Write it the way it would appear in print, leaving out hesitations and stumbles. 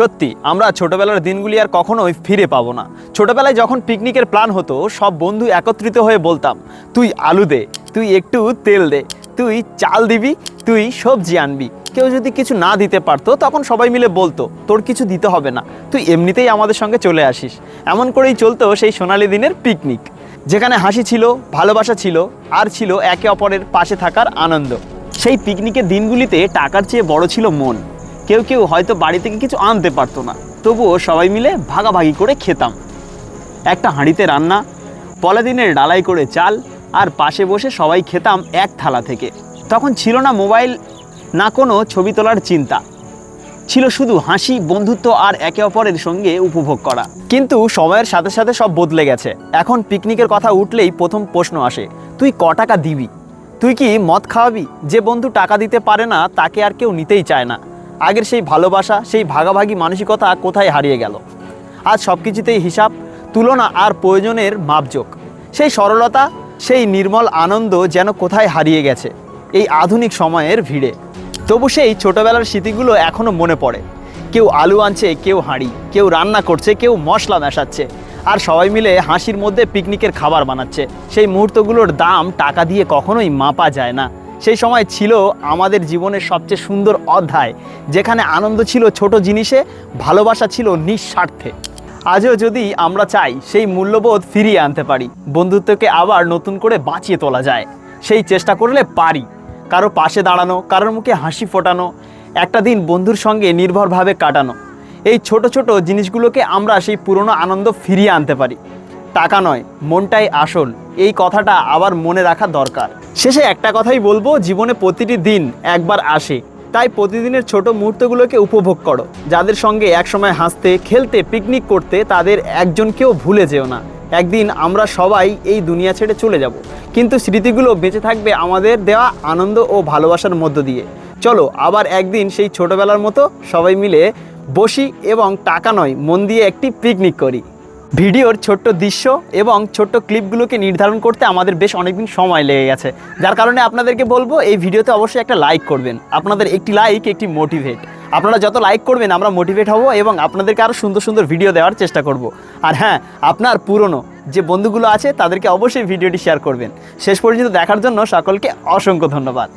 সত্যি আমরা ছোটবেলার দিনগুলি আর কখনোই ফিরে পাবো না। ছোটবেলায় যখন পিকনিকের প্ল্যান হতো, সব বন্ধু একত্রিত হয়ে বলতাম, তুই আলু দে, তুই একটু তেল দে, তুই চাল দিবি, তুই সবজি আনবি। কেউ যদি কিছু না দিতে পারতো তখন সবাই মিলে বলতো, তোর কিছু দিতে হবে না, তুই এমনিতেই আমাদের সঙ্গে চলে আসিস। এমন করেই চলতো সেই সোনালি দিনের পিকনিক, যেখানে হাসি ছিল, ভালোবাসা ছিল, আর ছিল একে অপরের পাশে থাকার আনন্দ। সেই পিকনিকের দিনগুলিতে টাকার চেয়ে বড় ছিল মন। কেউ কেউ হয়তো বাড়ি থেকে কিছু আনতে পারতো না, তবুও সবাই মিলে ভাগাভাগি করে খেতাম। একটা হাঁড়িতে রান্না, পলিথিনের ডালাই করে চাল, আর পাশে বসে সবাই খেতাম এক থালা থেকে। তখন ছিল না মোবাইল, না কোনো ছবি তোলার চিন্তা, ছিল শুধু হাসি, বন্ধুত্ব আর একে অপরের সঙ্গে উপভোগ করা। কিন্তু সময়ের সাথে সাথে সব বদলে গেছে। এখন পিকনিকের কথা উঠলেই প্রথম প্রশ্ন আসে, তুই ক টাকা দিবি? তুই কি মদ খাওয়াবি? যে বন্ধু টাকা দিতে পারে না তাকে আর কেউ নিতেই চায় না। আগের সেই ভালোবাসা, সেই ভাগাভাগি মানসিকতা কোথায় হারিয়ে গেল? আজ সব কিছুতেই হিসাব, তুলনা আর প্রয়োজনের মাপজোক। সেই সরলতা, সেই নির্মল আনন্দ যেন কোথায় হারিয়ে গেছে এই আধুনিক সময়ের ভিড়ে। তবু সেই ছোটবেলার স্মৃতিগুলো এখনও মনে পড়ে। কেউ আলু আনছে, কেউ হাঁড়ি, কেউ রান্না করছে, কেউ মশলা মেশাচ্ছে, আর সবাই মিলে হাসির মধ্যে পিকনিকের খাবার বানাচ্ছে। সেই মুহূর্তগুলোর দাম টাকা দিয়ে কখনোই মাপা যায় না। সেই সময় ছিল আমাদের জীবনের সবচেয়ে সুন্দর অধ্যায়, যেখানে আনন্দ ছিল ছোট জিনিসে, ভালোবাসা ছিল নিঃস্বার্থে। আজও যদি আমরা চাই সেই মূল্যবোধ ফিরিয়ে আনতে পারি, বন্ধুত্বকে আবার নতুন করে বাঁচিয়ে তোলা যায়। সেই চেষ্টা করলে পারি। কারো পাশে দাঁড়ানো, কারোর মুখে হাসি ফোটানো, একটা দিন বন্ধুর সঙ্গে নির্ভরভাবে কাটানো, এই ছোট ছোট জিনিসগুলোকে আমরা সেই পুরনো আনন্দ ফিরিয়ে আনতে পারি। টাকা নয়, মনটাই আসল, এই কথাটা আবার মনে রাখা দরকার। শেষে একটা কথাই বলবো, জীবনে প্রতিটি দিন একবার আসে, তাই প্রতিদিনের ছোট মুহূর্তগুলোকে উপভোগ করো। যাদের সঙ্গে একসময় হাসতে, খেলতে, পিকনিক করতে, তাদের একজনকেও ভুলে যেও না। একদিন আমরা সবাই এই দুনিয়া ছেড়ে চলে যাব, কিন্তু স্মৃতিগুলো বেঁচে থাকবে আমাদের দেওয়া আনন্দ ও ভালোবাসার মধ্য দিয়ে। চলো আবার একদিন সেই ছোটবেলার মতো সবাই মিলে বসি এবং টাকা নয়, মন দিয়ে একটি পিকনিক করি। ভিডিওর ছোট্ট দৃশ্য এবং ছোট্ট ক্লিপগুলোকে নির্ধারণ করতে আমাদের বেশ অনেকদিন সময় লেগে গেছে, যার কারণে আপনাদেরকে বলবো এই ভিডিওতে অবশ্যই একটা লাইক করবেন। আপনাদের একটি লাইক একটি মোটিভেট। আপনারা যত লাইক করবেন আমরা মোটিভেট হব এবং আপনাদেরকে আরও সুন্দর সুন্দর ভিডিও দেওয়ার চেষ্টা করব। আর হ্যাঁ, আপনার পুরনো যে বন্ধুগুলো আছে তাদেরকে অবশ্যই ভিডিওটি শেয়ার করবেন। শেষ পর্যন্ত দেখার জন্য সকলকে অসংখ্য ধন্যবাদ।